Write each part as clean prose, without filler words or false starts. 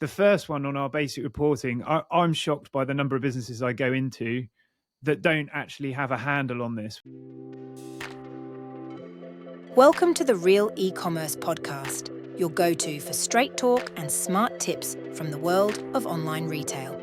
The first one on our basic reporting, I'm shocked by the number of businesses I go into that don't actually have a handle on this. Welcome to the Real eCommerce podcast, your go-to for straight talk and smart tips from the world of online retail.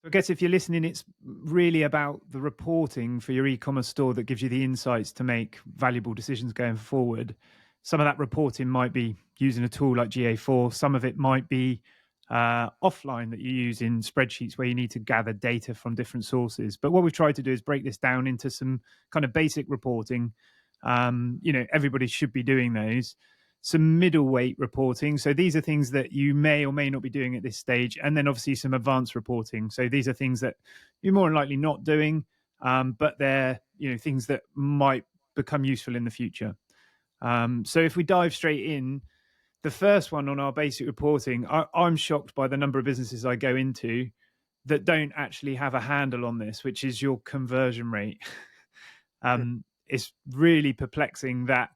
I guess if you're listening, it's really about the reporting for your e-commerce store that gives you the insights to make valuable decisions going forward. Some of that reporting might be using a tool like GA4. Some of it might be offline that you use in spreadsheets where you need to gather data from different sources. But what we've tried to do is break this down into some kind of basic reporting. Everybody should be doing those. Some middleweight reporting. So these are things that you may or may not be doing at this stage. And then obviously some advanced reporting. So these are things that you're more than likely not doing, but they're things that might become useful in the future. So if we dive straight in, the first one on our basic reporting, I'm shocked by the number of businesses I go into that don't actually have a handle on this, which is your conversion rate. It's really perplexing that,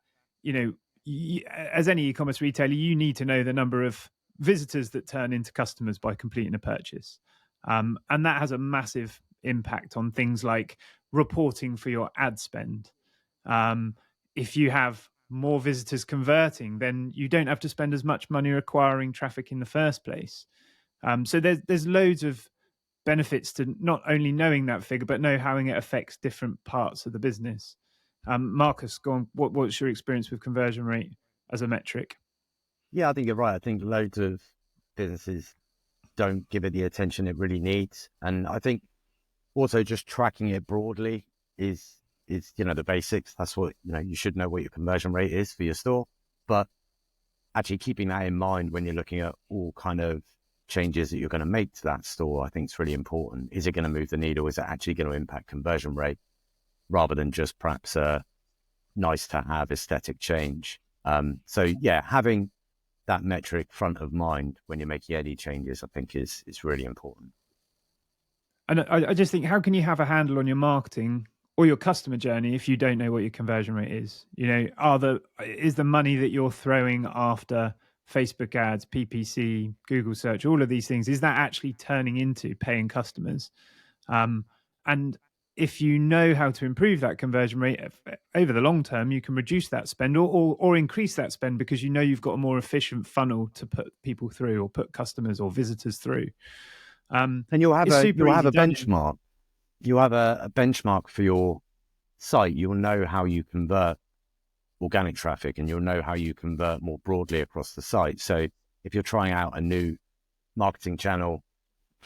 as any e-commerce retailer, you need to know the number of visitors that turn into customers by completing a purchase. And that has a massive impact on things like reporting for your ad spend. If you have more visitors converting, then you don't have to spend as much money acquiring traffic in the first place. So there's loads of benefits to not only knowing that figure, but know how it affects different parts of the business. Marcus, go on. What's your experience with conversion rate as a metric? Yeah, I think you're right. I think loads of businesses don't give it the attention it really needs. And I think also just tracking it broadly is the basics. That's what, you should know what your conversion rate is for your store. But actually keeping that in mind when you're looking at all kind of changes that you're going to make to that store, I think is really important. Is it going to move the needle? Is it actually going to impact conversion rate rather than just perhaps a nice to have aesthetic change? So having that metric front of mind when you're making any changes, I think is really important. And I just think, how can you have a handle on your marketing or your customer journey if you don't know what your conversion rate is? Is the money that you're throwing after Facebook ads, PPC, Google search, all of these things, is that actually turning into paying customers? And if you know how to improve that conversion rate over the long term, you can reduce that spend or increase that spend because you've got a more efficient funnel to put people through or put customers or visitors through. And you'll have a benchmark. You have a benchmark for your site. You'll know how you convert organic traffic and you'll know how you convert more broadly across the site. So if you're trying out a new marketing channel,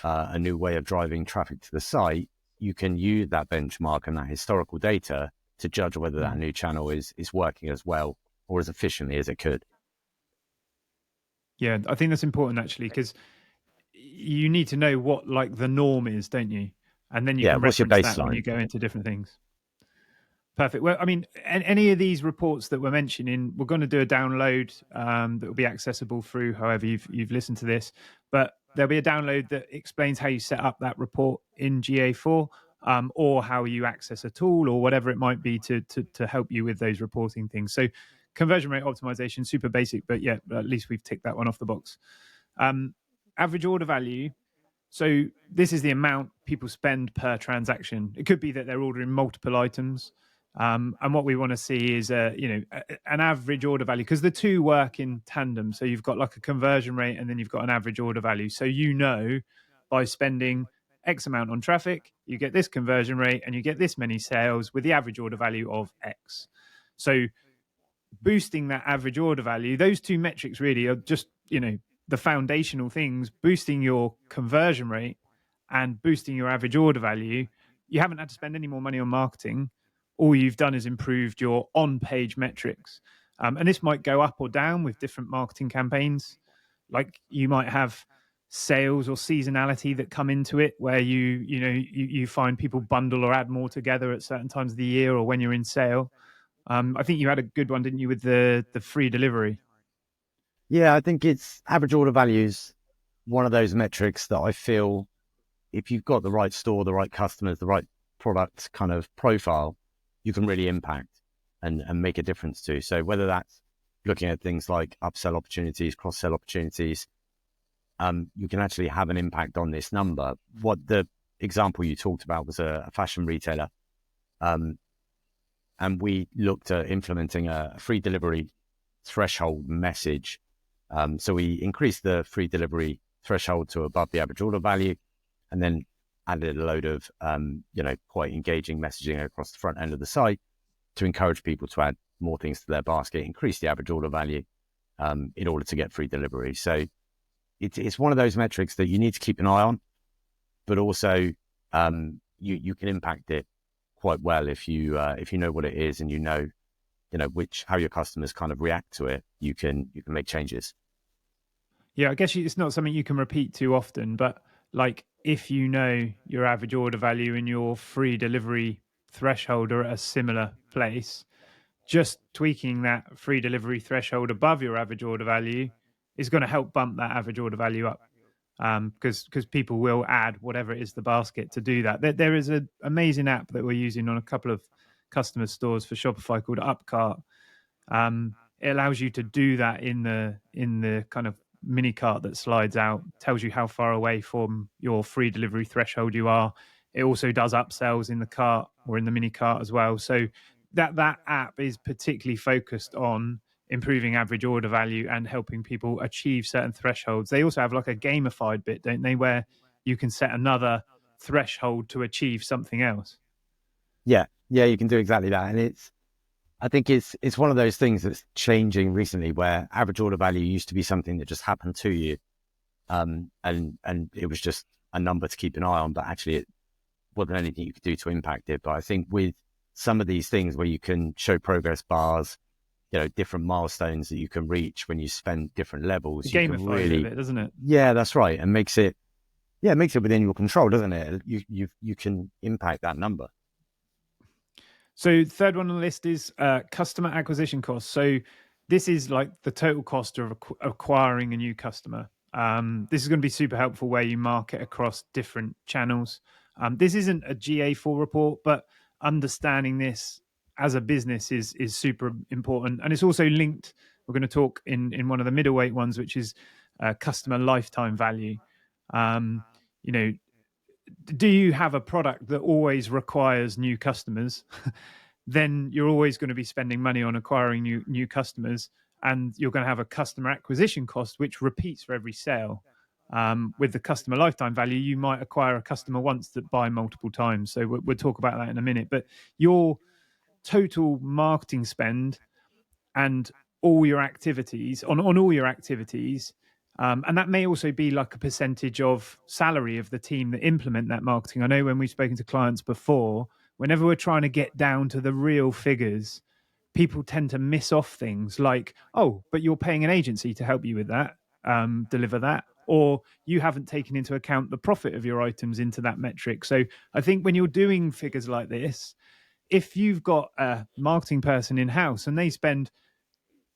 a new way of driving traffic to the site, you can use that benchmark and that historical data to judge whether that new channel is working as well or as efficiently as it could. Yeah, I think that's important actually, because you need to know what the norm is, don't you? And then you can reference that when you go into different things. Perfect. Well, I mean, any of these reports that we're mentioning, we're going to do a download that will be accessible through however you've listened to this. But there'll be a download that explains how you set up that report in GA4 or how you access a tool or whatever it might be to help you with those reporting things. So conversion rate optimization, super basic, but yeah, at least we've ticked that one off the box. Average order value. So this is the amount people spend per transaction. It could be that they're ordering multiple items. And what we want to see is, an average order value, because the two work in tandem. So you've got a conversion rate and then you've got an average order value. So by spending X amount on traffic, you get this conversion rate and you get this many sales with the average order value of X. So boosting that average order value, those two metrics really are just, the foundational things, boosting your conversion rate and boosting your average order value. You haven't had to spend any more money on marketing. All you've done is improved your on-page metrics. And this might go up or down with different marketing campaigns. Like you might have sales or seasonality that come into it where you find people bundle or add more together at certain times of the year or when you're in sale. I think you had a good one, didn't you, with the free delivery? Yeah, I think it's average order values, one of those metrics that I feel if you've got the right store, the right customers, the right product kind of profile, you can really impact and make a difference to. So whether that's looking at things like upsell opportunities, cross-sell opportunities, you can actually have an impact on this number. What the example you talked about was a fashion retailer. And we looked at implementing a free delivery threshold message. So we increased the free delivery threshold to above the average order value, and then added a load of, quite engaging messaging across the front end of the site to encourage people to add more things to their basket, increase the average order value in order to get free delivery. So it's one of those metrics that you need to keep an eye on, but also you can impact it quite well if you know what it is and you know how your customers kind of react to it. You can make changes. Yeah, I guess it's not something you can repeat too often, but like if you know your average order value and your free delivery threshold are at a similar place, just tweaking that free delivery threshold above your average order value is going to help bump that average order value up, because people will add whatever it is the basket to do that. There is an amazing app that we're using on a couple of customer stores for Shopify called Upcart. It allows you to do that in the kind of mini cart that slides out, tells you how far away from your free delivery threshold you are. It also does upsells in the cart or in the mini cart as well. So that app is particularly focused on improving average order value and helping people achieve certain thresholds. They also have like a gamified bit, don't they, where you can set another threshold to achieve something else. Yeah, you can do exactly that. And I think it's one of those things that's changing recently, where average order value used to be something that just happened to you, and it was just a number to keep an eye on, but actually it wasn't anything you could do to impact it. But I think with some of these things where you can show progress bars, different milestones that you can reach when you spend different levels, it gamifies it, doesn't it? Yeah, that's right, and makes it within your control, doesn't it? You can impact that number. So third one on the list is customer acquisition costs. So this is like the total cost of acquiring a new customer. This is going to be super helpful where you market across different channels. This isn't a GA4 report, but understanding this as a business is super important. And it's also linked, we're going to talk in one of the middleweight ones, which is customer lifetime value. Do you have a product that always requires new customers? Then you're always going to be spending money on acquiring new customers, and you're going to have a customer acquisition cost which repeats for every sale. With the customer lifetime value, you might acquire a customer once that buy multiple times. So we'll talk about that in a minute. But your total marketing spend and all your activities on all your activities, and that may also be like a percentage of salary of the team that implement that marketing. I know when we've spoken to clients before, whenever we're trying to get down to the real figures, people tend to miss off things like, oh, but you're paying an agency to help you with that, deliver that, or you haven't taken into account the profit of your items into that metric. So I think when you're doing figures like this, if you've got a marketing person in-house and they spend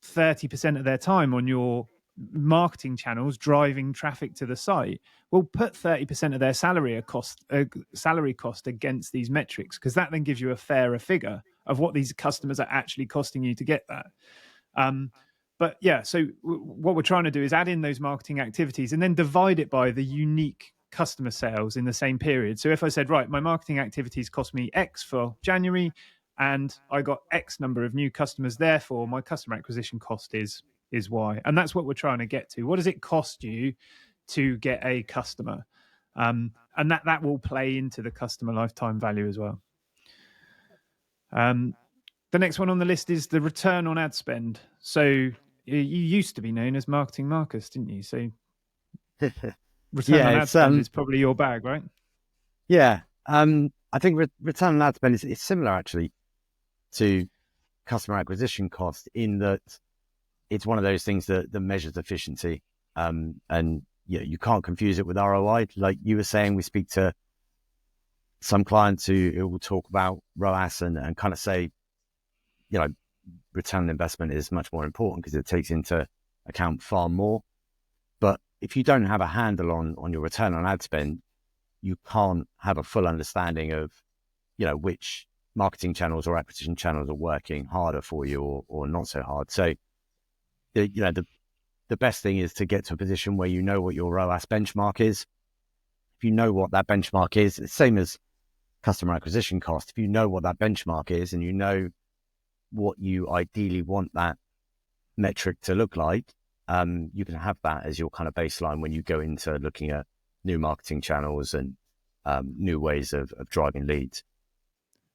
30% of their time on your marketing channels driving traffic to the site, will put 30% of their salary cost against these metrics, because that then gives you a fairer figure of what these customers are actually costing you to get that. But yeah, so what we're trying to do is add in those marketing activities and then divide it by the unique customer sales in the same period. So if I said, right, my marketing activities cost me X for January and I got X number of new customers, therefore my customer acquisition cost is Y. And that's what we're trying to get to. What does it cost you to get a customer? And that will play into the customer lifetime value as well. The next one on the list is the return on ad spend. So you used to be known as Marketing Marcus, didn't you? So return on ad spend is probably your bag, right? Yeah. I think return on ad spend is similar actually to customer acquisition cost, in that it's one of those things that measures efficiency. And you can't confuse it with ROI. Like you were saying, we speak to some clients who will talk about ROAS and kind of say, return on investment is much more important because it takes into account far more. But if you don't have a handle on your return on ad spend, you can't have a full understanding of, which marketing channels or acquisition channels are working harder for you or not so hard. So the best thing is to get to a position where you know what your ROAS benchmark is. If you know what that benchmark is, it's the same as customer acquisition cost. If you know what that benchmark is and you know what you ideally want that metric to look like, you can have that as your kind of baseline when you go into looking at new marketing channels and new ways of driving leads.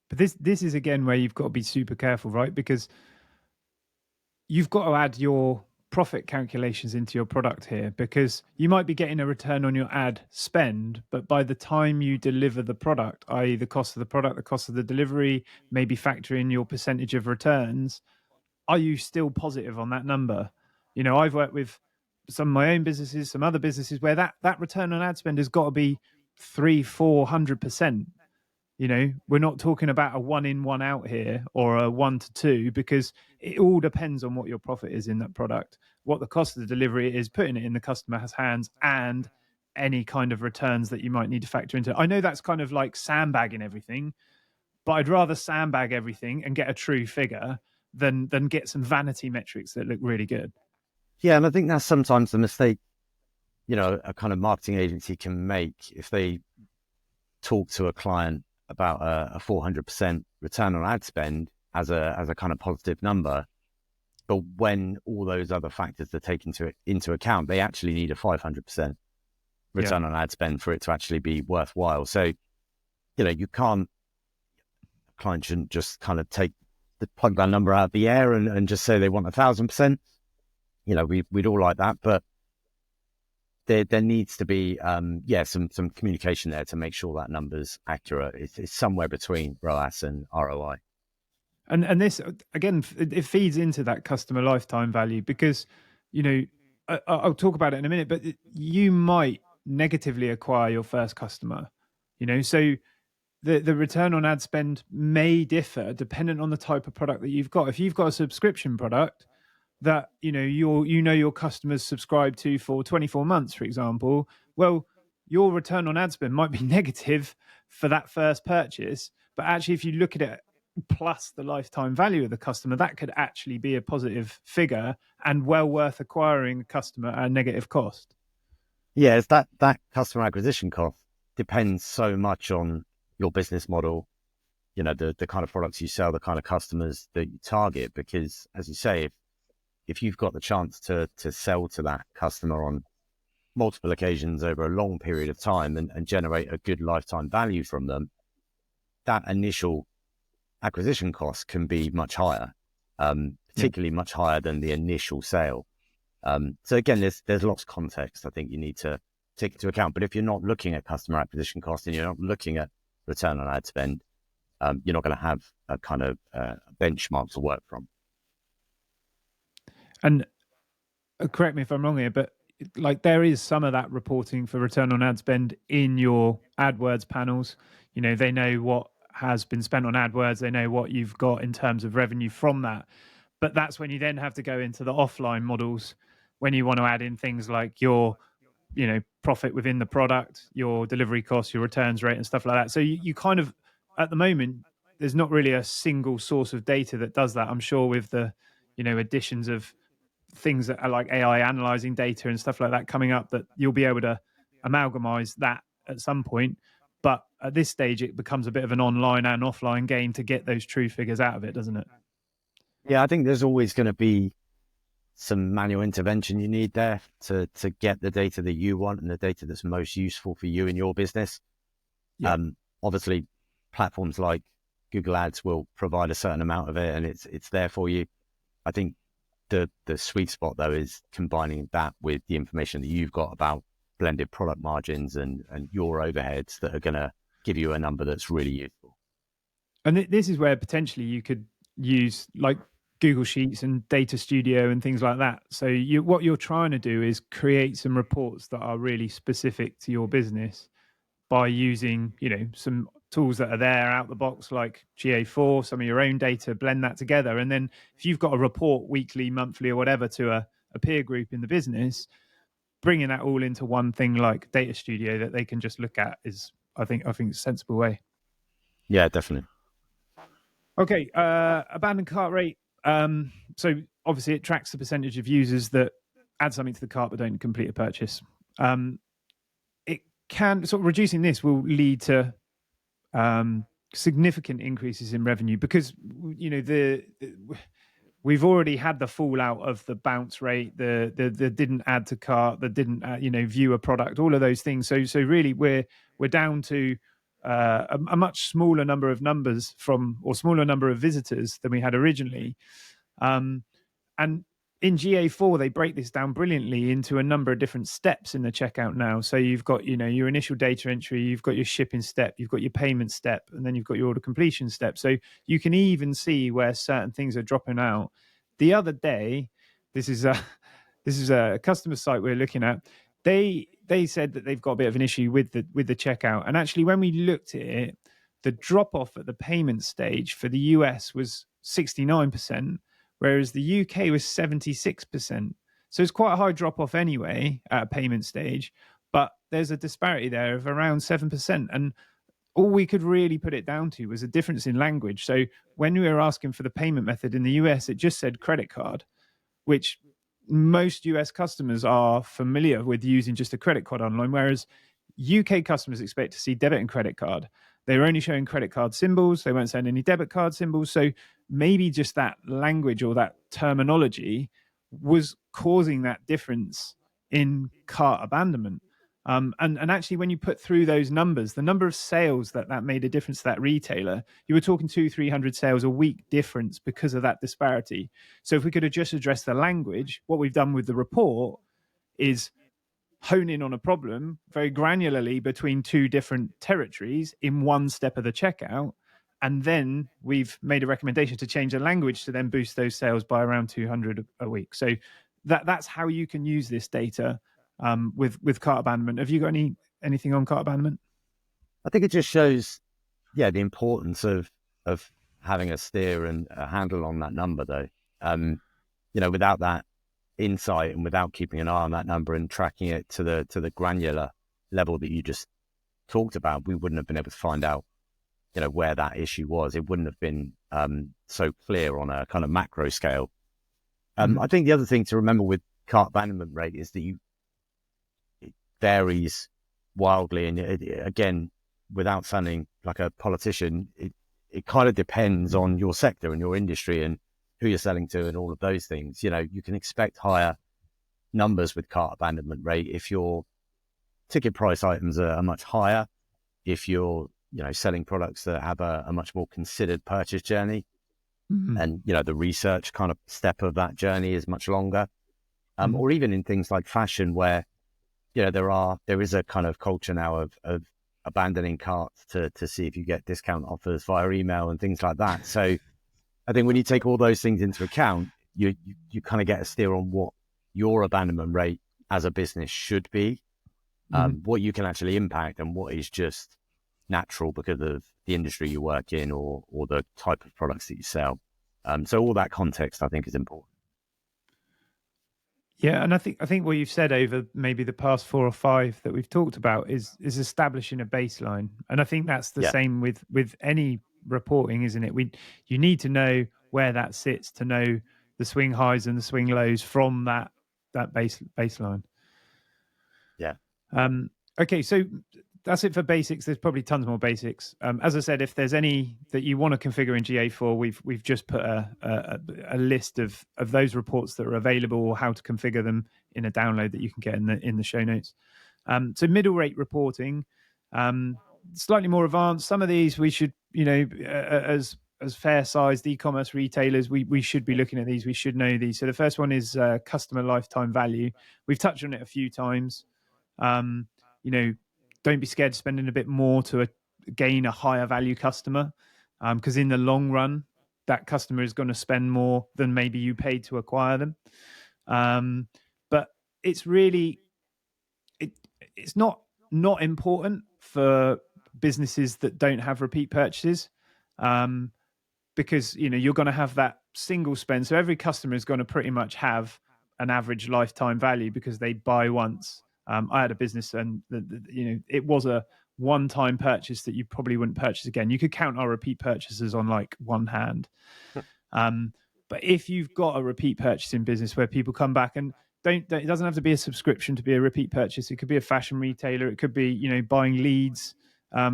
But this is again where you've got to be super careful, right? Because you've got to add your profit calculations into your product here, because you might be getting a return on your ad spend, but by the time you deliver the product, i.e. the cost of the product, the cost of the delivery, maybe factor in your percentage of returns, are you still positive on that number? You know, I've worked with some of my own businesses, some other businesses where that return on ad spend has got to be 300-400%. You know, we're not talking about a 1 in, 1 out here, or a 1 to 2, because it all depends on what your profit is in that product, what the cost of the delivery is, putting it in the customer's hands, and any kind of returns that you might need to factor into it. I know that's kind of like sandbagging everything, but I'd rather sandbag everything and get a true figure than get some vanity metrics that look really good. Yeah, and I think that's sometimes the mistake, you know, a kind of marketing agency can make if they talk to a client about a 400% return on ad spend as a kind of positive number, but when all those other factors are taken into account, they actually need a 500% return on ad spend for it to actually be worthwhile. So, you know, client shouldn't just kind of plug that number out of the air and just say they want 1,000%. You know, we'd all like that, but there needs to be, some communication there to make sure that number's accurate. It's somewhere between ROAS and ROI. And this, again, it feeds into that customer lifetime value, because, you know, I'll talk about it in a minute, but you might negatively acquire your first customer, you know, so the return on ad spend may differ dependent on the type of product that you've got. If you've got a subscription product that, you know, your customers subscribe to for 24 months, for example, well, your return on ad spend might be negative for that first purchase, but actually if you look at it plus the lifetime value of the customer, that could actually be a positive figure and well worth acquiring a customer at a negative cost. Yeah, it's that customer acquisition cost depends so much on your business model, you know, the kind of products you sell, the kind of customers that you target, because as you say, if you've got the chance to sell to that customer on multiple occasions over a long period of time and generate a good lifetime value from them, that initial acquisition cost can be much higher, particularly much higher than the initial sale. So again, there's lots of context I think you need to take into account. But if you're not looking at customer acquisition cost and you're not looking at return on ad spend, you're not going to have a kind of benchmark to work from. And correct me if I'm wrong here, but like there is some of that reporting for return on ad spend in your AdWords panels. You know, they know what has been spent on AdWords, they know what you've got in terms of revenue from that. But that's when you then have to go into the offline models, when you want to add in things like your, you know, profit within the product, your delivery costs, your returns rate and stuff like that. So you kind of, at the moment, there's not really a single source of data that does that. I'm sure with the, you know, additions of things that are like AI analyzing data and stuff like that coming up, that you'll be able to amalgamize that at some point. But at this stage, it becomes a bit of an online and offline game to get those true figures out of it, doesn't it? Yeah, I think there's always going to be some manual intervention you need there to get the data that you want and the data that's most useful for you in your business. Yeah. Obviously, platforms like Google Ads will provide a certain amount of it, and it's there for you. I think the sweet spot though is combining that with the information that you've got about blended product margins and your overheads that are going to give you a number that's really useful. And this is where potentially you could use like Google Sheets and Data Studio and things like that. So what you're trying to do is create some reports that are really specific to your business by using, you know, some tools that are there out the box like GA4, some of your own data, blend that together. And then if you've got a report weekly, monthly or whatever to a peer group in the business, bringing that all into one thing like Data Studio that they can just look at is, I think it's a sensible way. Yeah, definitely. Okay, abandoned cart rate. So obviously it tracks the percentage of users that add something to the cart but don't complete a purchase. It can sort of reducing this will lead to significant increases in revenue because we've already had the fallout of the bounce rate, the didn't add to cart, the didn't view a product, all of those things. So really we're down to a much smaller number of smaller number of visitors than we had originally. And in GA4, they break this down brilliantly into a number of different steps in the checkout now. So you've got, your initial data entry, you've got your shipping step, you've got your payment step, and then you've got your order completion step. So you can even see where certain things are dropping out. The other day, this is a customer site we're looking at. They said that they've got a bit of an issue with the checkout. And actually, when we looked at it, the drop off at the payment stage for the US was 69%. Whereas the UK was 76%. So it's quite a high drop off anyway at a payment stage, but there's a disparity there of around 7%. And all we could really put it down to was a difference in language. So when we were asking for the payment method in the US, it just said credit card, which most US customers are familiar with using just a credit card online, whereas UK customers expect to see debit and credit card. They were only showing credit card symbols. They weren't showing any debit card symbols. So maybe just that language or that terminology was causing that difference in cart abandonment. And actually, when you put through those numbers, the number of sales that made a difference to that retailer, you were talking 200-300 sales a week difference because of that disparity. So if we could have just addressed the language, what we've done with the report is hone in on a problem very granularly between two different territories in one step of the checkout. And then we've made a recommendation to change the language to then boost those sales by around 200 a week. So that's how you can use this data with cart abandonment. Have you got anything on cart abandonment? I think it just shows, the importance of having a steer and a handle on that number, though. Without that insight and without keeping an eye on that number and tracking it to the granular level that you just talked about, we wouldn't have been able to find out, where that issue was. It wouldn't have been so clear on a kind of macro scale. I think the other thing to remember with cart abandonment rate is that it varies wildly, and again, without sounding like a politician, it kind of depends on your sector and your industry and who you're selling to and all of those things. You can expect higher numbers with cart abandonment rate if your ticket price items are much higher, if you're, selling products that have a much more considered purchase journey, and, the research kind of step of that journey is much longer, or even in things like fashion where, there is a kind of culture now of abandoning carts to see if you get discount offers via email and things like that. So I think when you take all those things into account, you kind of get a steer on what your abandonment rate as a business should be, what you can actually impact and what is just natural because of the industry you work in or the type of products that you sell. So all that context, I think, is important. Yeah, and I think what you've said over maybe the past 4 or 5 that we've talked about is establishing a baseline, and I think that's the same with any reporting, isn't it? You need to know where that sits to know the swing highs and the swing lows from that baseline. Yeah. Okay, so that's it for basics. There's probably tons more basics. As I said, if there's any that you want to configure in GA4, we've just put a list of those reports that are available or how to configure them in a download that you can get in the show notes. So middle rate reporting, slightly more advanced. Some of these we should, as fair sized e-commerce retailers, we should be looking at these. We should know these. So the first one is customer lifetime value. We've touched on it a few times. Don't be scared of spending a bit more to gain a higher value customer, because in the long run, that customer is going to spend more than maybe you paid to acquire them. But it's really, it's not important for businesses that don't have repeat purchases, because you're going to have that single spend. So every customer is going to pretty much have an average lifetime value because they buy once. I had a business and it was a one-time purchase that you probably wouldn't purchase again. You could count our repeat purchases on like one hand. But if you've got a repeat purchasing business where people come back and it doesn't have to be a subscription to be a repeat purchase. It could be a fashion retailer. It could be, buying leads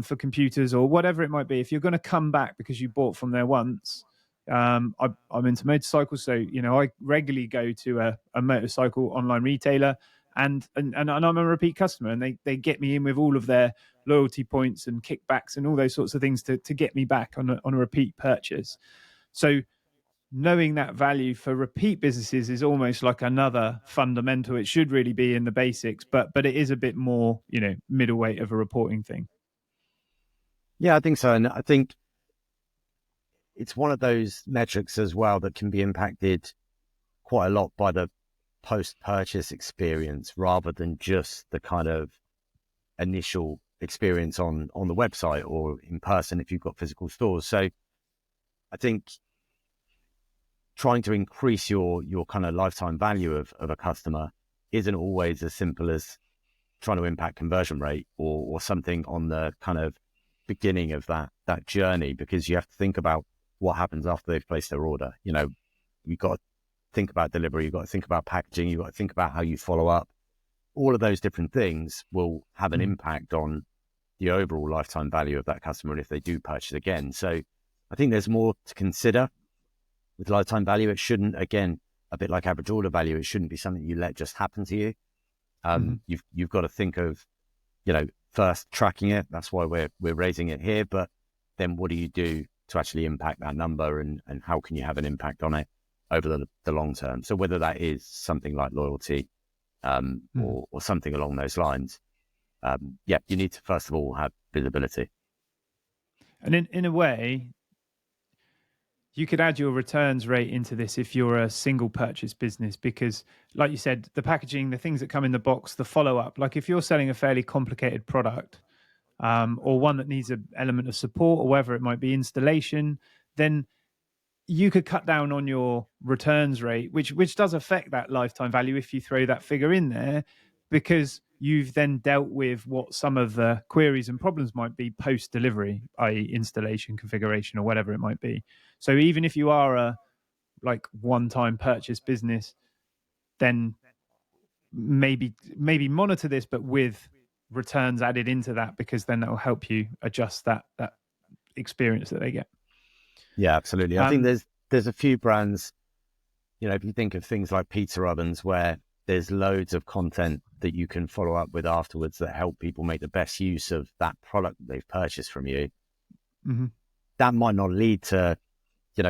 for computers or whatever it might be. If you're going to come back because you bought from there once, I'm into motorcycles, so I regularly go to a motorcycle online retailer, and I'm a repeat customer, and they get me in with all of their loyalty points and kickbacks and all those sorts of things to get me back on a repeat purchase. So knowing that value for repeat businesses is almost like another fundamental. It should really be in the basics, but it is a bit more, middleweight of a reporting thing. Yeah, I think so. And I think it's one of those metrics as well that can be impacted quite a lot by the post-purchase experience rather than just the kind of initial experience on the website or in person if you've got physical stores. So I think trying to increase your kind of lifetime value of a customer isn't always as simple as trying to impact conversion rate or something on the kind of beginning of that journey, because you have to think about what happens after they've placed their order. You've got to think about delivery, you've got to think about packaging, you've got to think about how you follow up. All of those different things will have an impact on the overall lifetime value of that customer and if they do purchase again. So I think there's more to consider with lifetime value. It shouldn't, again, a bit like average order value, it shouldn't be something you let just happen to you. You've got to think of, first tracking it. That's why we're raising it here. But then what do you do to actually impact that number, and how can you have an impact on it over the long term? So whether that is something like loyalty or something along those lines, you need to first of all have visibility. And in a way, you could add your returns rate into this if you're a single purchase business, because like you said, the packaging, the things that come in the box, the follow-up, like if you're selling a fairly complicated product or one that needs an element of support, or whether it might be installation, then you could cut down on your returns rate, which does affect that lifetime value if you throw that figure in there, because you've then dealt with what some of the queries and problems might be post-delivery, i.e. installation, configuration, or whatever it might be. So even if you are a one-time purchase business, then maybe monitor this, but with returns added into that, because then that will help you adjust that experience that they get. Yeah, absolutely. I think there's a few brands, if you think of things like pizza ovens, where there's loads of content that you can follow up with afterwards that help people make the best use of that product that they've purchased from you. Mm-hmm. That might not lead to,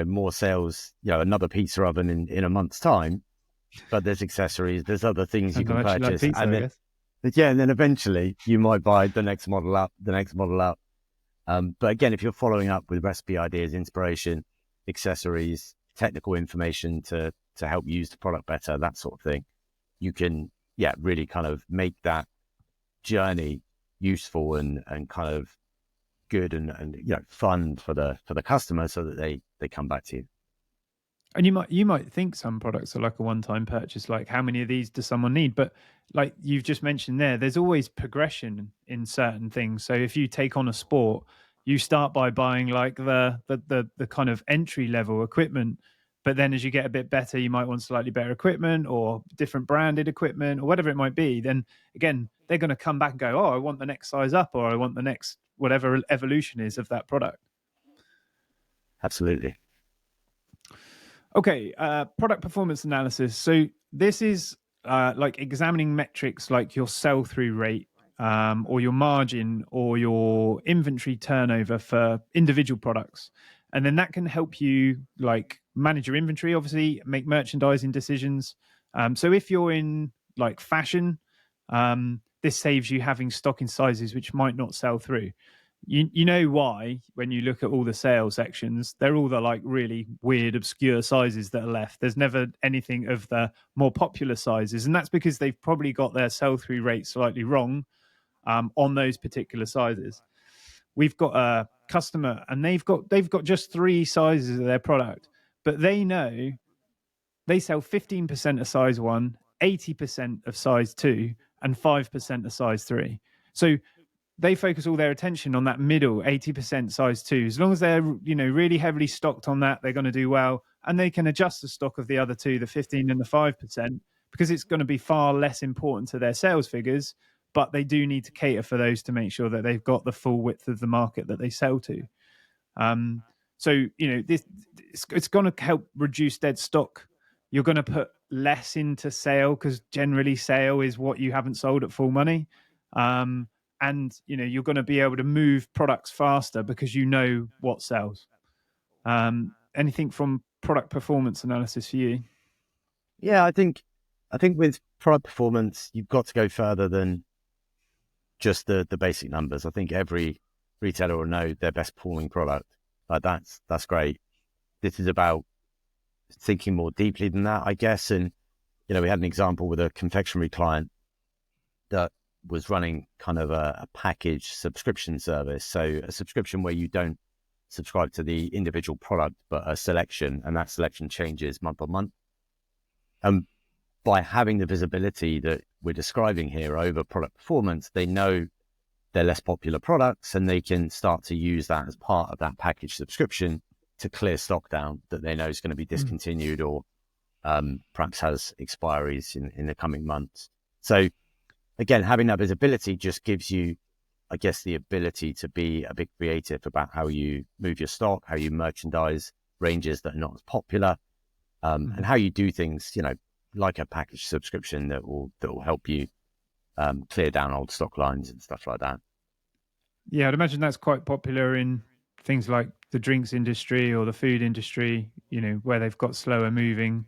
more sales, another pizza oven in a month's time, but there's accessories, there's other things you can purchase. Like pizza, and then eventually you might buy the next model up. But again, if you're following up with recipe ideas, inspiration, accessories, technical information to help use the product better, that sort of thing, you can, really kind of make that journey useful and kind of good and fun for the customer, so that they come back to you. And you might think some products are like a one-time purchase, like how many of these does someone need? But like you've just mentioned there's always progression in certain things. So if you take on a sport, you start by buying like the kind of entry level equipment, but then as you get a bit better, you might want slightly better equipment or different branded equipment or whatever it might be. Then again, they're going to come back and go, oh, I want the next size up, or I want the next whatever evolution is of that product. Absolutely. Okay, product performance analysis. So this is like examining metrics like your sell-through rate or your margin or your inventory turnover for individual products. And then that can help you like manage your inventory, obviously, make merchandising decisions. So if you're in like fashion, this saves you having stock in sizes which might not sell through. You know why, when you look at all the sales sections, they're all the like really weird, obscure sizes that are left. There's never anything of the more popular sizes. And that's because they've probably got their sell-through rate slightly wrong on those particular sizes. We've got a customer and they've got just 3 sizes of their product, but they know they sell 15% of size 1, 80% of size 2, and 5% of size 3. So they focus all their attention on that middle 80% size 2. As long as they're really heavily stocked on that, they're going to do well. and they can adjust the stock of the other two, the 15 and the 5%, because it's going to be far less important to their sales figures, but they do need to cater for those to make sure that they've got the full width of the market that they sell to. So, it's going to help reduce dead stock. You're going to put less into sale because generally sale is what you haven't sold at full money. And, you're going to be able to move products faster because you know what sells. Anything from product performance analysis for you? Yeah, I think with product performance, you've got to go further than just the basic numbers. I think every retailer will know their best performing product. Like that's great. This is about thinking more deeply than that, I guess. And, we had an example with a confectionery client that was running kind of a package subscription service. So a subscription where you don't subscribe to the individual product, but a selection, and that selection changes month on month. By having the visibility that we're describing here over product performance, they know they're less popular products, and they can start to use that as part of that package subscription to clear stock down that they know is going to be discontinued or perhaps has expiries in the coming months. So again, having that visibility just gives you, I guess, the ability to be a bit creative about how you move your stock, how you merchandise ranges that are not as popular, and how you do things, like a package subscription that will help you clear down old stock lines and stuff like that. Yeah, I'd imagine that's quite popular in things like the drinks industry or the food industry, where they've got slower moving,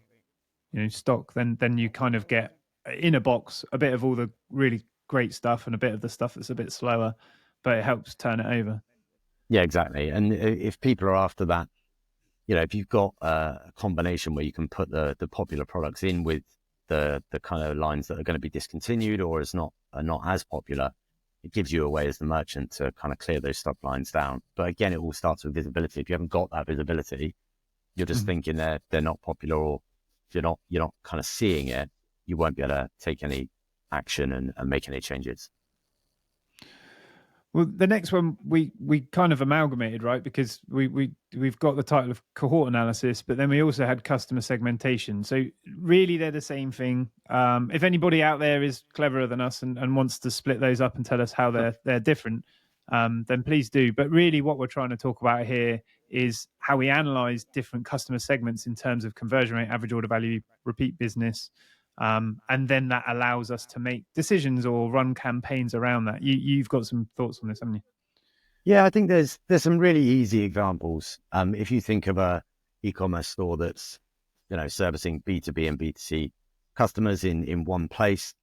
stock. Then you kind of get in a box a bit of all the really great stuff and a bit of the stuff that's a bit slower, but it helps turn it over. Yeah, exactly. And if people are after that, if you've got a combination where you can put the popular products in with the kind of lines that are going to be discontinued or are not as popular, it gives you a way as the merchant to kind of clear those stock lines down. But again, it all starts with visibility. If you haven't got that visibility, you're just thinking they're not popular, or if you're not kind of seeing it, you won't be able to take any action and make any changes. Well, the next one we kind of amalgamated, right? Because we've got the title of cohort analysis, but then we also had customer segmentation. So really, they're the same thing. If anybody out there is cleverer than us and wants to split those up and tell us how they're different, then please do. But really, what we're trying to talk about here is how we analyze different customer segments in terms of conversion rate, average order value, repeat business. And then that allows us to make decisions or run campaigns around that. You've got some thoughts on this, haven't you? Yeah, I think there's some really easy examples. If you think of a e-commerce store that's, servicing B2B and B2C customers in one place,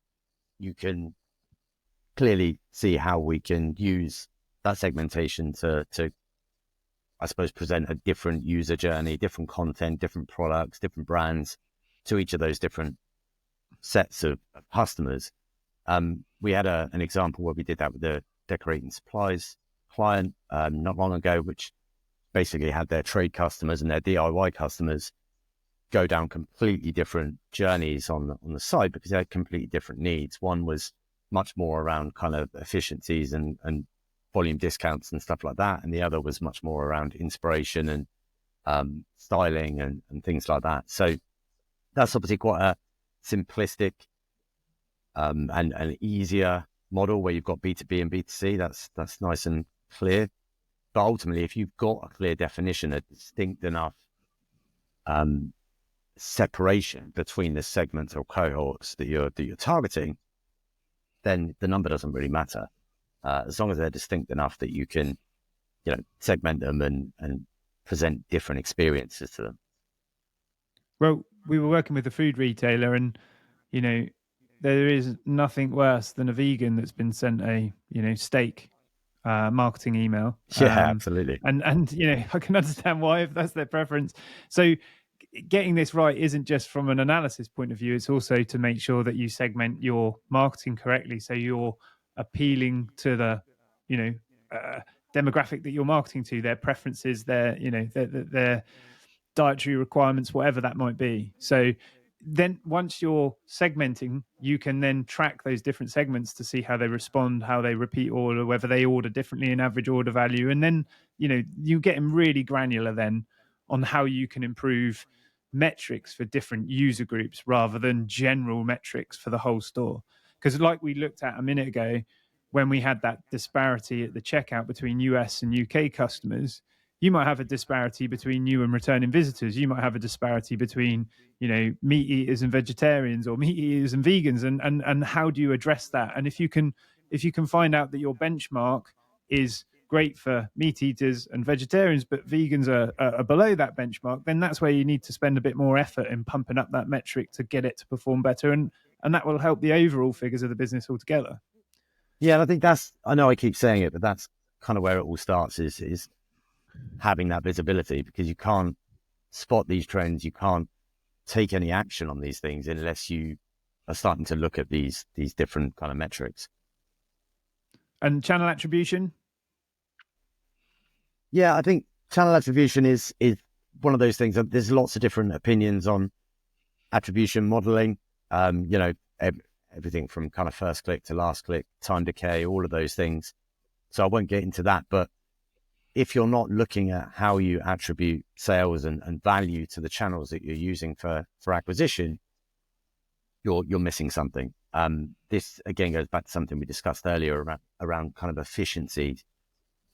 you can clearly see how we can use that segmentation to I suppose, present a different user journey, different content, different products, different brands to each of those different sets of customers. We had an example where we did that with the decorating supplies client not long ago, which basically had their trade customers and their DIY customers go down completely different journeys on the site because they had completely different needs. One was much more around kind of efficiencies and volume discounts and stuff like that, and the other was much more around inspiration and styling and things like that. So that's obviously quite a simplistic and an easier model where you've got B2B and B2C. That's nice and clear. But ultimately, if you've got a clear definition, a distinct enough separation between the segments or cohorts that you're targeting, then the number doesn't really matter. As long as they're distinct enough that you can, segment them and present different experiences to them. Well, we were working with a food retailer, and there is nothing worse than a vegan that's been sent a steak marketing email. Yeah, absolutely. And I can understand why, if that's their preference. So getting this right isn't just from an analysis point of view, it's also to make sure that you segment your marketing correctly, so you're appealing to the demographic that you're marketing to, their preferences, their dietary requirements, whatever that might be. So then once you're segmenting, you can then track those different segments to see how they respond, how they repeat order, whether they order differently in average order value. And then, you get them really granular then on how you can improve metrics for different user groups rather than general metrics for the whole store. Because like we looked at a minute ago, when we had that disparity at the checkout between US and UK customers, you might have a disparity between new and returning visitors. You might have a disparity between, meat eaters and vegetarians, or meat eaters and vegans. And how do you address that? And if you can find out that your benchmark is great for meat eaters and vegetarians, but vegans are below that benchmark, then that's where you need to spend a bit more effort in pumping up that metric to get it to perform better. And that will help the overall figures of the business altogether. Yeah, and I think I know I keep saying it, but that's kind of where it all starts is having that visibility, because you can't spot these trends. You can't take any action on these things unless you are starting to look at these different kind of metrics. And channel attribution? Yeah, I think channel attribution is one of those things. There's lots of different opinions on attribution modeling. Everything from kind of first click to last click, time decay, all of those things. So I won't get into that. But if you're not looking at how you attribute sales and value to the channels that you're using for acquisition, you're missing something. This again goes back to something we discussed earlier around kind of efficiency.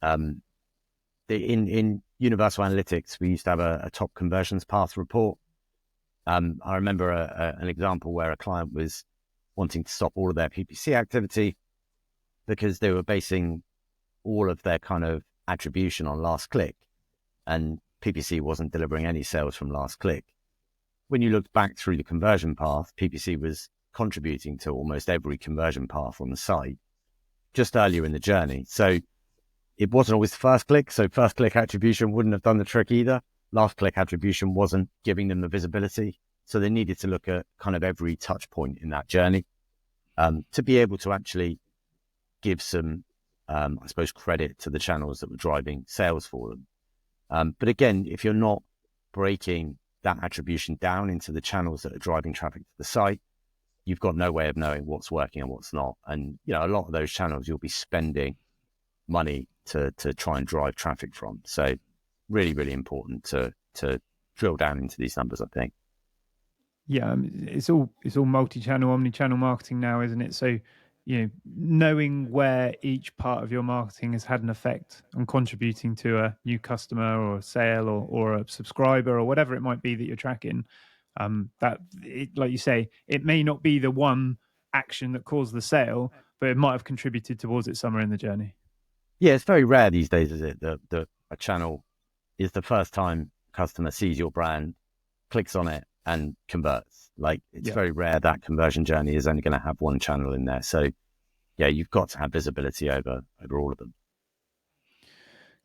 In Universal Analytics, we used to have a top conversions path report. I remember an example where a client was wanting to stop all of their PPC activity because they were basing all of their kind of attribution on last click, and PPC wasn't delivering any sales from last click. When you looked back through the conversion path, PPC was contributing to almost every conversion path on the site just earlier in the journey. So it wasn't always the first click. So first click attribution wouldn't have done the trick either. Last click attribution wasn't giving them the visibility. So they needed to look at kind of every touch point in that journey to be able to actually give some, I suppose, credit to the channels that were driving sales for them. But again, if you're not breaking that attribution down into the channels that are driving traffic to the site, you've got no way of knowing what's working and what's not. And, a lot of those channels you'll be spending money to try and drive traffic from. So really, really important to drill down into these numbers, I think. Yeah, it's all multi-channel, omni-channel marketing now, isn't it? So, knowing where each part of your marketing has had an effect on contributing to a new customer or a sale or a subscriber or whatever it might be that you're tracking, like you say, it may not be the one action that caused the sale, but it might have contributed towards it somewhere in the journey. Yeah, it's very rare these days, is it, that a channel is the first time a customer sees your brand, clicks on it, and converts. Like, it's very rare that conversion journey is only going to have one channel in there. So yeah, you've got to have visibility over all of them.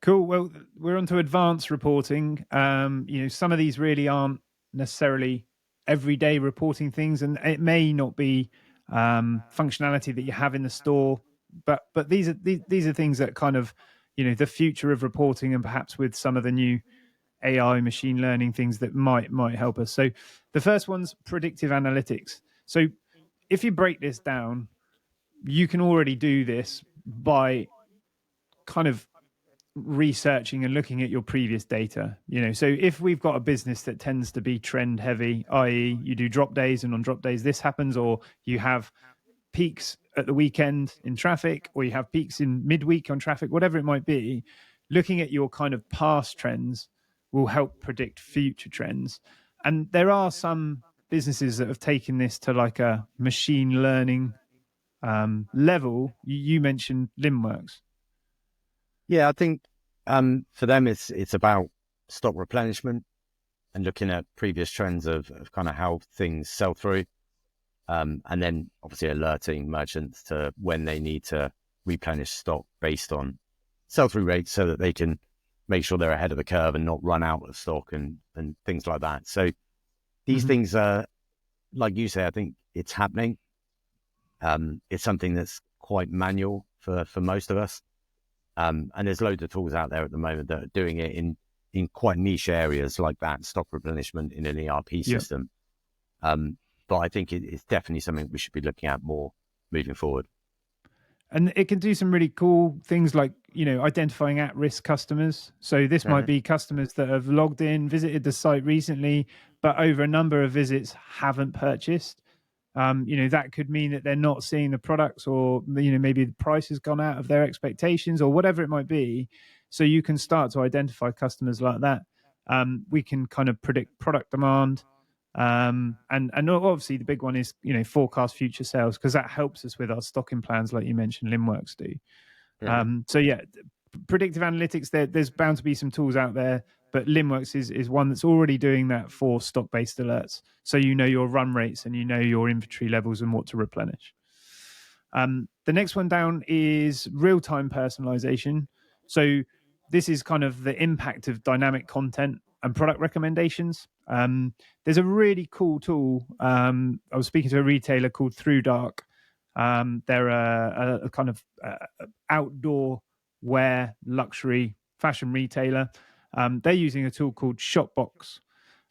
Cool. Well, we're on to advanced reporting. Some of these really aren't necessarily everyday reporting things, and it may not be functionality that you have in the store, but these are things that kind of, the future of reporting, and perhaps with some of the new AI machine learning things that might help us. So the first one's predictive analytics. So if you break this down, you can already do this by kind of researching and looking at your previous data. So if we've got a business that tends to be trend heavy, i.e. you do drop days, and on drop days this happens, or you have peaks at the weekend in traffic, or you have peaks in midweek on traffic, whatever it might be, looking at your kind of past trends will help predict future trends. And there are some businesses that have taken this to like a machine learning level. You mentioned Limworks. Yeah, I think for them it's about stock replenishment and looking at previous trends of kind of how things sell through, and then obviously alerting merchants to when they need to replenish stock based on sell-through rates, so that they can make sure they're ahead of the curve and not run out of stock and things like that. So these things are, like you say, I think it's happening. It's something that's quite manual for most of us. And there's loads of tools out there at the moment that are doing it in quite niche areas like that, stock replenishment in an ERP system. But I think it's definitely something we should be looking at more moving forward. And it can do some really cool things like, identifying at-risk customers. So this might be customers that have logged in, visited the site recently, but over a number of visits haven't purchased. That could mean that they're not seeing the products, or maybe the price has gone out of their expectations, or whatever it might be. So you can start to identify customers like that. We can kind of predict product demand, and obviously the big one is forecast future sales, because that helps us with our stocking plans, like you mentioned, Limworks do. Predictive analytics, there's bound to be some tools out there, but Limworks is one that's already doing that for stock-based alerts. So your run rates and your inventory levels and what to replenish. The next one down is real-time personalization. So this is kind of the impact of dynamic content and product recommendations. There's a really cool tool. I was speaking to a retailer called Through Dark. They're a kind of outdoor wear luxury fashion retailer. They're using a tool called Shopbox.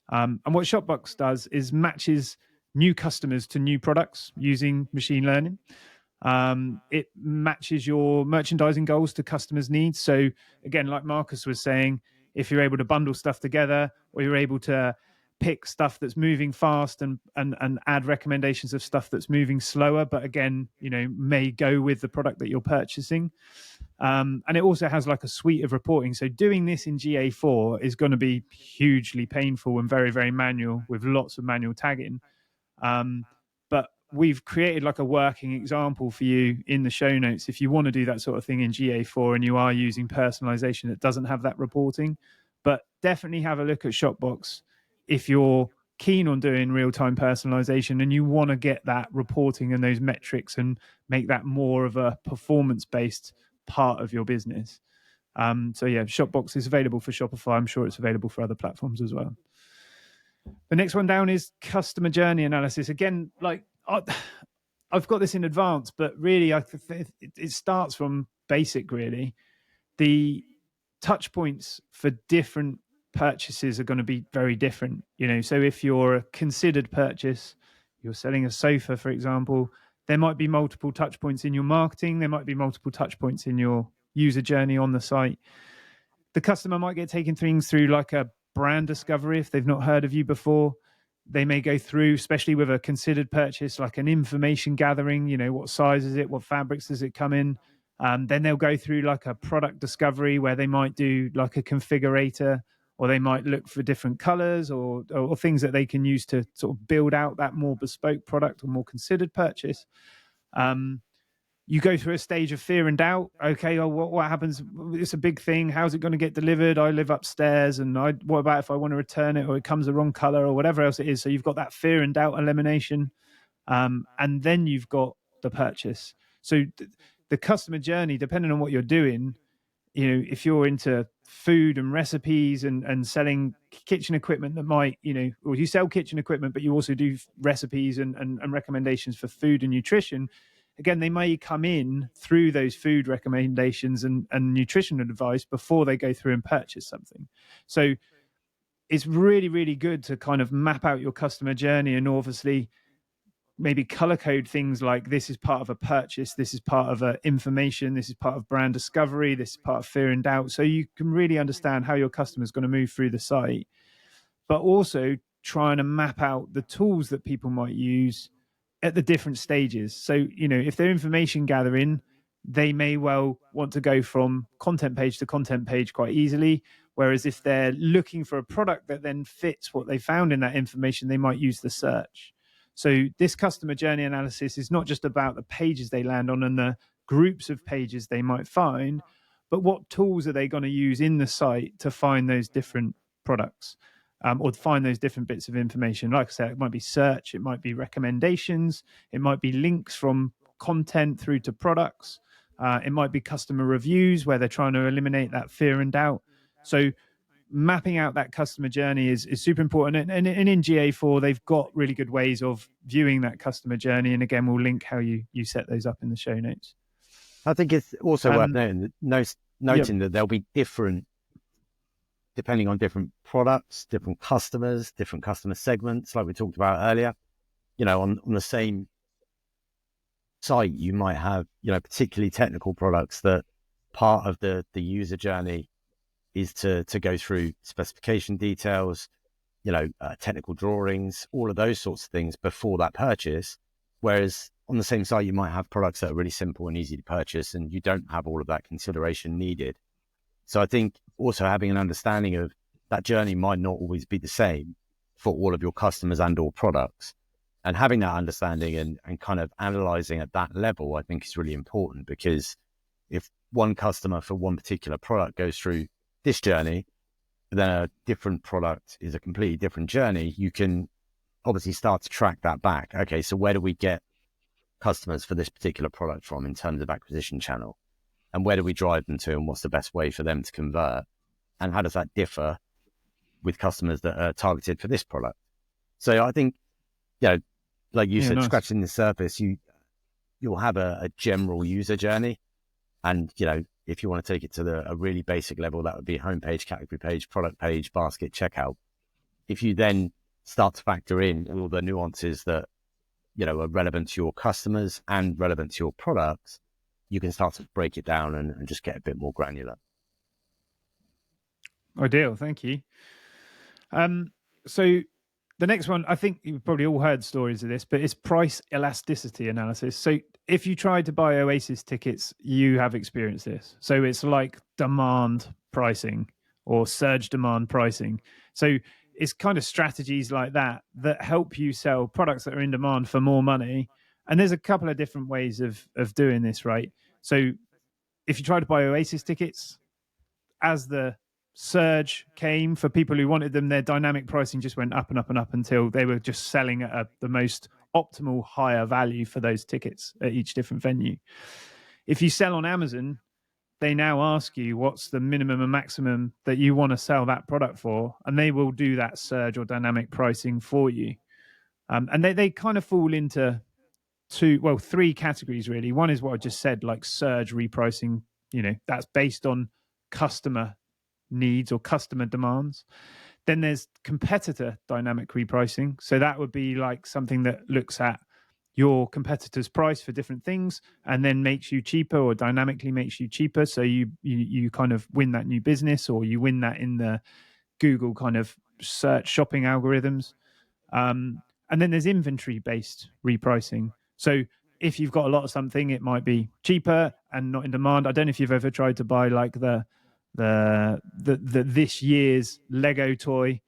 And what Shopbox does is matches new customers to new products using machine learning. It matches your merchandising goals to customers' needs. So again, like Marcus was saying, if you're able to bundle stuff together, or you're able to pick stuff that's moving fast and add recommendations of stuff that's moving slower, but again, may go with the product that you're purchasing. And it also has like a suite of reporting. So doing this in GA4 is going to be hugely painful and very, very manual, with lots of manual tagging. But we've created like a working example for you in the show notes if you want to do that sort of thing in GA4 and you are using personalization that doesn't have that reporting. But definitely have a look at Shopbox if you're keen on doing real-time personalization and you want to get that reporting and those metrics and make that more of a performance-based part of your business. Shopbox is available for Shopify. I'm sure it's available for other platforms as well. The next one down is customer journey analysis. Again, like I've got this in advance, but really it starts from basic, really. The touch points for different purchases are going to be very different. So if you're a considered purchase, you're selling a sofa, for example, there might be multiple touch points in your marketing. There might be multiple touch points in your user journey on the site. The customer might get taken things through like a brand discovery if they've not heard of you before. They may go through, especially with a considered purchase, like an information gathering, what size is it? What fabrics does it come in? Then they'll go through like a product discovery where they might do like a configurator, or they might look for different colors or things that they can use to sort of build out that more bespoke product or more considered purchase. You go through a stage of fear and doubt. Okay, what happens? It's a big thing. How's it going to get delivered? I live upstairs, and what about if I want to return it, or it comes the wrong color, or whatever else it is? So you've got that fear and doubt elimination, and then you've got the purchase. So the customer journey, depending on what you're doing, if you're into food and recipes and selling kitchen equipment that might, or you sell kitchen equipment, but you also do recipes and recommendations for food and nutrition. Again, they may come in through those food recommendations and nutrition advice before they go through and purchase something. So it's really, really good to kind of map out your customer journey and obviously maybe color code things like this is part of a purchase, this is part of information, this is part of brand discovery, this is part of fear and doubt. So you can really understand how your customer is going to move through the site, but also trying to map out the tools that people might use at the different stages. So, if they're information gathering, they may well want to go from content page to content page quite easily. Whereas if they're looking for a product that then fits what they found in that information, they might use the search. So this customer journey analysis is not just about the pages they land on and the groups of pages they might find, but what tools are they going to use in the site to find those different products? Or find those different bits of information. Like I said, it might be search, it might be recommendations, it might be links from content through to products, it might be customer reviews where they're trying to eliminate that fear and doubt. So mapping out that customer journey is super important. And in GA4, they've got really good ways of viewing that customer journey. And again, we'll link how you set those up in the show notes. I think it's also worth noting that there'll be different, depending on different products, different customers, different customer segments, like we talked about earlier. On the same site, you might have, particularly technical products that part of the user journey is to go through specification details, technical drawings, all of those sorts of things before that purchase. Whereas on the same site, you might have products that are really simple and easy to purchase, and you don't have all of that consideration needed. So I think also having an understanding of that journey might not always be the same for all of your customers and or products. And having that understanding and kind of analyzing at that level, I think is really important, because if one customer for one particular product goes through this journey, then a different product is a completely different journey, you can obviously start to track that back. Okay, so where do we get customers for this particular product from in terms of acquisition channel? And where do we drive them to, and what's the best way for them to convert? And how does that differ with customers that are targeted for this product? So I think, like you said, nice. Scratching the surface, you'll have a general user journey. And, if you want to take it to a really basic level, that would be homepage, category page, product page, basket, checkout. If you then start to factor in all the nuances that, are relevant to your customers and relevant to your products, you can start to break it down and just get a bit more granular. Ideal, thank you. So the next one, I think you've probably all heard stories of this, but it's price elasticity analysis. So if you tried to buy Oasis tickets, you have experienced this. So it's like demand pricing or surge demand pricing. So it's kind of strategies like that help you sell products that are in demand for more money. And there's a couple of different ways of doing this, right? So if you try to buy Oasis tickets, as the surge came for people who wanted them, their dynamic pricing just went up and up and up until they were just selling at the most optimal higher value for those tickets at each different venue. If you sell on Amazon, they now ask you what's the minimum and maximum that you want to sell that product for, and they will do that surge or dynamic pricing for you. And they kind of fall into three categories really. One is what I just said, like surge repricing, that's based on customer needs or customer demands. Then there's competitor dynamic repricing. So that would be like something that looks at your competitor's price for different things and then makes you cheaper or dynamically makes you cheaper. So you kind of win that new business, or you win that in the Google kind of search shopping algorithms. And then there's inventory based repricing. So if you've got a lot of something, it might be cheaper and not in demand. I don't know if you've ever tried to buy like the this year's Lego toy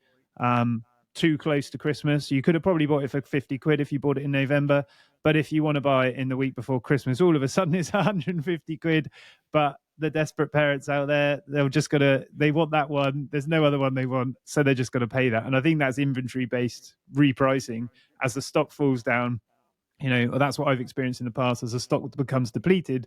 too close to Christmas. You could have probably bought it for 50 quid if you bought it in November, but if you want to buy it in the week before Christmas, all of a sudden it's 150 quid. But the desperate parents out there, they want that one, there's no other one they want, so they're just going to pay that. And I think that's inventory based repricing. As the stock falls down, that's what I've experienced in the past. As the stock becomes depleted,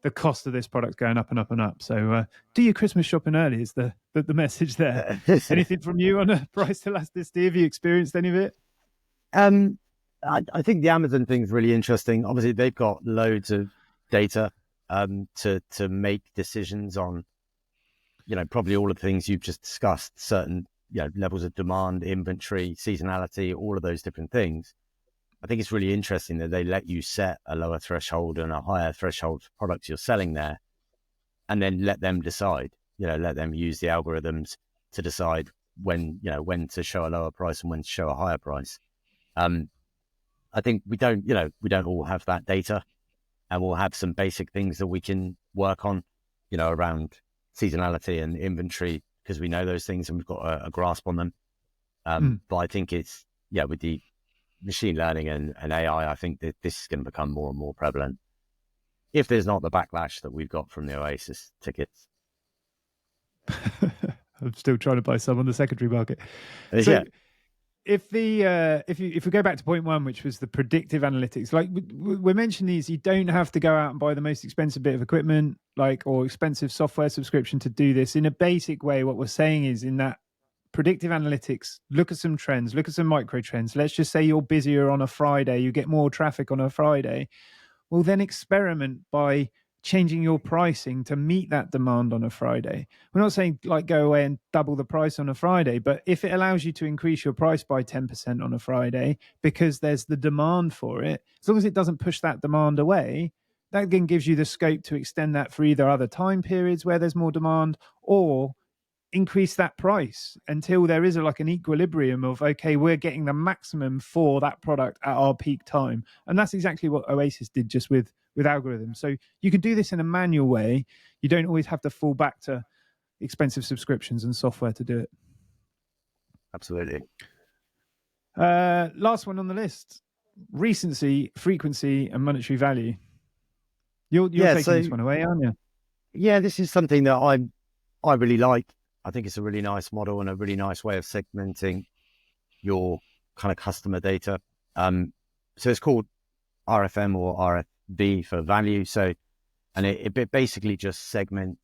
the cost of this product going up and up and up. So do your Christmas shopping early is the message there. Anything from you on a price elasticity? Have you experienced any of it? I think the Amazon thing is really interesting. Obviously, they've got loads of data to make decisions on, probably all of the things you've just discussed, certain levels of demand, inventory, seasonality, all of those different things. I think it's really interesting that they let you set a lower threshold and a higher threshold for products you're selling there, and then let them decide, let them use the algorithms to decide when to show a lower price and when to show a higher price. I think we don't all have that data, and we'll have some basic things that we can work on, around seasonality and inventory, because we know those things and we've got a grasp on them. But I think it's, with the machine learning and AI, I think that this is going to become more and more prevalent, if there's not the backlash that we've got from the Oasis tickets. I'm still trying to buy some on the secondary market. So if we go back to point one, which was the predictive analytics, like we're mentioning these, you don't have to go out and buy the most expensive bit of equipment, or expensive software subscription to do this. In a basic way, what we're saying is, in that predictive analytics, look at some trends, look at some micro trends. Let's just say you're busier on a Friday, you get more traffic on a Friday. Well, then experiment by changing your pricing to meet that demand on a Friday. We're not saying go away and double the price on a Friday, but if it allows you to increase your price by 10% on a Friday because there's the demand for it, as long as it doesn't push that demand away, that again gives you the scope to extend that for either other time periods where there's more demand, or increase that price until there is like an equilibrium of, okay, we're getting the maximum for that product at our peak time. And that's exactly what Oasis did just with algorithms. So you can do this in a manual way. You don't always have to fall back to expensive subscriptions and software to do it. Absolutely. Last one on the list: recency, frequency, and monetary value. You're taking this one away, aren't you? Yeah, this is something that I really like. I think it's a really nice model and a really nice way of segmenting your kind of customer data. So it's called RFM or RFV for value. So, and it basically just segments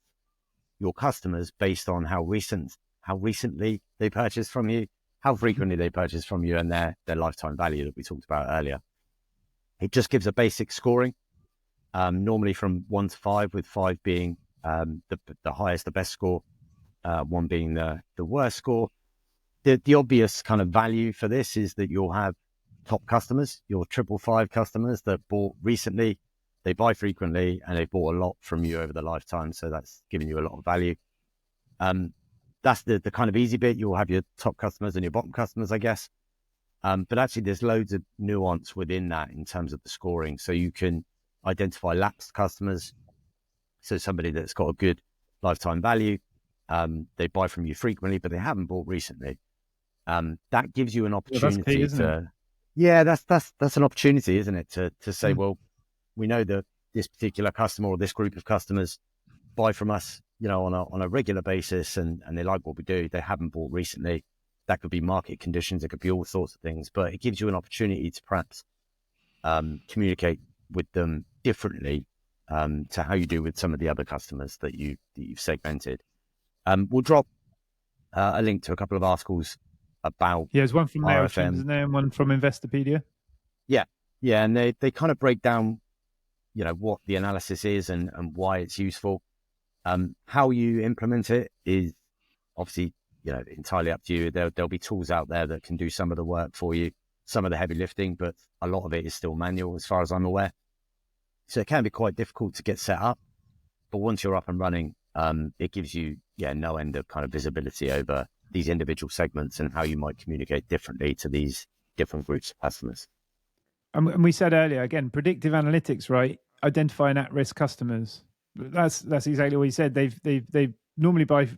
your customers based on how recently they purchased from you, how frequently they purchase from you, and their lifetime value that we talked about earlier. It just gives a basic scoring, normally from 1 to 5, with 5 being the highest, the best score, 1 being the worst score. The obvious kind of value for this is that you'll have top customers, your 555 customers that bought recently, they buy frequently, and they bought a lot from you over the lifetime. So that's giving you a lot of value. That's the kind of easy bit. You'll have your top customers and your bottom customers, I guess. But actually there's loads of nuance within that in terms of the scoring. So you can identify lapsed customers. So somebody that's got a good lifetime value, they buy from you frequently, but they haven't bought recently. That gives you an opportunity that's an opportunity, isn't it? To say, well, we know that this particular customer or this group of customers buy from us, on a regular basis, and they like what we do. They haven't bought recently. That could be market conditions. It could be all sorts of things, but it gives you an opportunity to perhaps communicate with them differently to how you do with some of the other customers that you've segmented. We'll drop a link to a couple of articles about there's one from RFM, MailChimp, isn't there, and one from Investopedia. Yeah, and they kind of break down, what the analysis is and why it's useful. How you implement it is obviously, entirely up to you. There'll be tools out there that can do some of the work for you, some of the heavy lifting, but a lot of it is still manual as far as I'm aware. So it can be quite difficult to get set up, but once you're up and running, it gives you, no end of kind of visibility over these individual segments and how you might communicate differently to these different groups of customers. And we said earlier, again, predictive analytics, right? Identifying at-risk customers. That's exactly what you said. They normally buy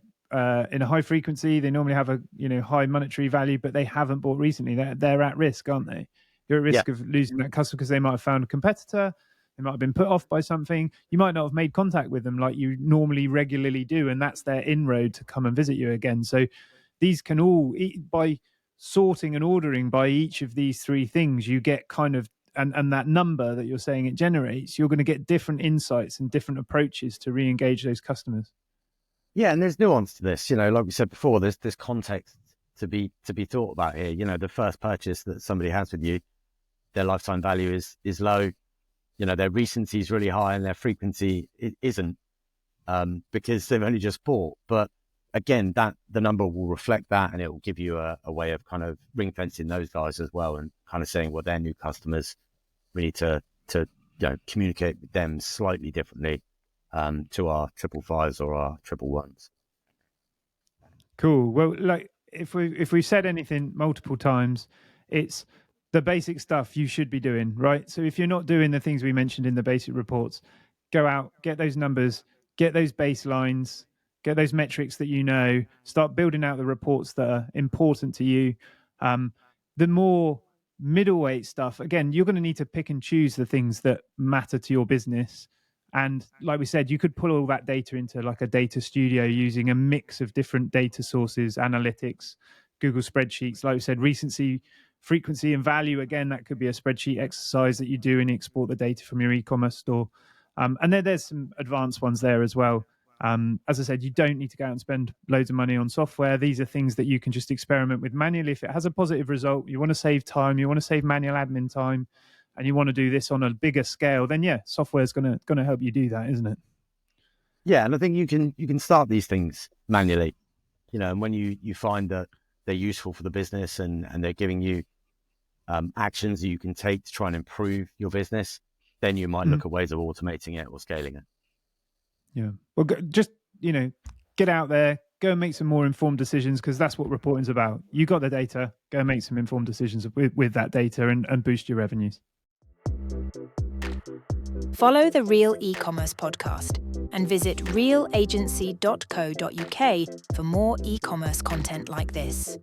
in a high frequency. They normally have a high monetary value, but they haven't bought recently. They're at risk, aren't they? You're at risk of losing that customer because they might have found a competitor. They might have been put off by something. You might not have made contact with them like you normally regularly do, and that's their inroad to come and visit you again. So these can all, by sorting and ordering by each of these 3 things, you get kind of, and that number that you're saying it generates, you're going to get different insights and different approaches to re-engage those customers. Yeah, and there's nuance to this. Like we said before, there's context to be thought about here. The first purchase that somebody has with you, their lifetime value is low. Their recency is really high and their frequency isn't, because they've only just bought. But again, the number will reflect that, and it will give you a way of kind of ring fencing those guys as well, and kind of saying, well, they're new customers. We need to communicate with them slightly differently to our 555s or our 111s. Cool. Well, like if we've said anything multiple times, it's the basic stuff you should be doing, right? So if you're not doing the things we mentioned in the basic reports, go out, get those numbers, get those baselines, get those metrics that start building out the reports that are important to you. The more middleweight stuff, again, you're going to need to pick and choose the things that matter to your business. And like we said, you could pull all that data into like a data studio using a mix of different data sources, analytics, Google spreadsheets. Like we said, recency, frequency, and value. Again, that could be a spreadsheet exercise that you do and you export the data from your e-commerce store. And then there's some advanced ones there as well. As I said, you don't need to go out and spend loads of money on software. These are things that you can just experiment with manually. If it has a positive result, you want to save time, you want to save manual admin time, and you want to do this on a bigger scale, then software is going to help you do that, isn't it? Yeah, and I think you can start these things manually, and when you find that they're useful for the business and they're giving you actions that you can take to try and improve your business, then you might look at ways of automating it or scaling it. Yeah. Well, just, get out there, go and make some more informed decisions, because that's what reporting's about. You got the data, go and make some informed decisions with that data and boost your revenues. Follow the Real eCommerce podcast and visit realagency.co.uk for more e-commerce content like this.